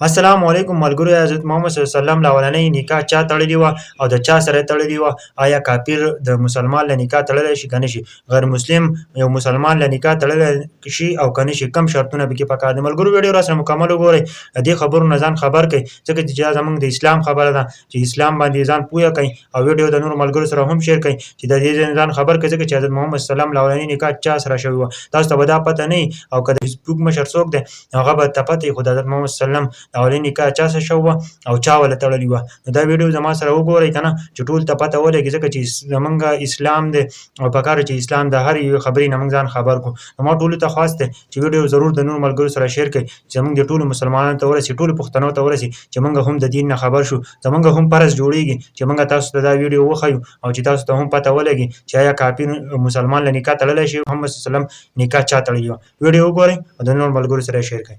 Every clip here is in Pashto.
السلام علیکم ملګرو، حضرت محمد صلی الله علیه وسلم له اولنۍ نکاح چا تړلې وه او د چا سره یې تړلې وه؟ آیا کافر د مسلمان له نکاح تړلی شي که نه شي؟ غیر مسلم یو مسلمان له نکاح تړلی شي او که نه شي؟ کوم شرطونه پکې پکار دي؟ ملګرو ویډیو راسره مکمل وګورئ، د دې خبرو نه ځان خبر کړئ ځکه چې دا زموږ د اسلام خبره ده چې اسلام باندې ځان پوه کړئ او ویډیو د نورو ملګرو سره هم شیر کړئ چې د دې ځان خبر کړئ ځکه چې حضرت محمد صلی الله علیه وسلم له اولنۍ نکاح چا سره شوې وه. تاسو ته به دا پته نه وي او که د فیسبوک مشر څوک دی هغه به ته پته وي، خو د حضرت محمد صلی الله علیه وسلم د اولنۍ نکاح چا سره شوې وه او چا ورله تړلې وه. نو دا ویډیو زما سره وګورئ که نه چې ټول ته پته ولګي ځکه چې زموږ اسلام دی او پکار چې اسلام د هر یوې خبرې نه موږ ځان خبر کړو. نو ما ټولو ته خواست دی چې ویډیو ضرور د نورو ملګرو سره شیر کړئ چې زموږ د ټولو مسلمانانو ته ورسي، ټولو پښتنو ته ورسي چې موږ هم د دین نه خبر شو. زموږ هم فرض جوړیږي چې موږ تاسو ته دا ویډیو وښیو او چې تاسو ته هم پته ولګي چې آیا کافر مسلمان له نکاح تړلی شي؟ محمد صلی الله علیه وسلم نکاح چا تړلې وه؟ ویډیو وګورئ او د نورو ملګرو سره شیر کړئ.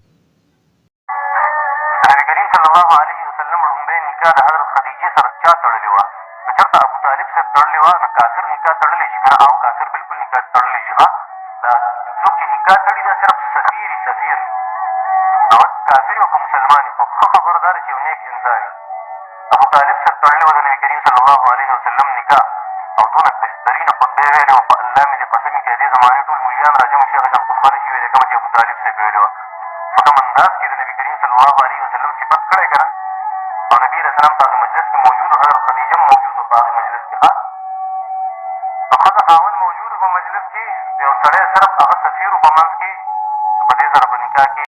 نبی کریم صلی الله علیه وسلم لومړی نکاح د حضرت خدیجې سره چا تړلې وه؟ که چېرته ابو طالب صاحب تړلې وه نو کافر نکاح تړلی شي که نه؟ او کافر بلکل نکاح تړلی شي. ښه دا څوک چې نکاح تړي دا صرف سفیر او کافر او که مسلمان وي، خو ښه خبره دا ده چې یو نیک انسان وي. ابو طالب صاحب تړلې وه د نبي کریم صلی الله علیه وسلم نکاح او دونه بهترینه خطبه یې ویلې وه، په الله مې دې قسم وي که د دې زمانې ټول ملیان راجمع شي هغه شان خطبه نه شي ویلی کومه چې ابو طالب صاحب ویلې وه. په کوم انداز کې د نبي کریم صلی الله علیه وسلم صفت کړی که نه، او نبي علیه السلام په هغې مجلس کې موجود و، حضرت خدیجه هم موجود وه په هغې مجلس کې. ښه نو ښځه خاوند موجود و په مجلس کې، یو سړی صرف هغه سفیر و په منځ کې، په دې سره په نکاح کې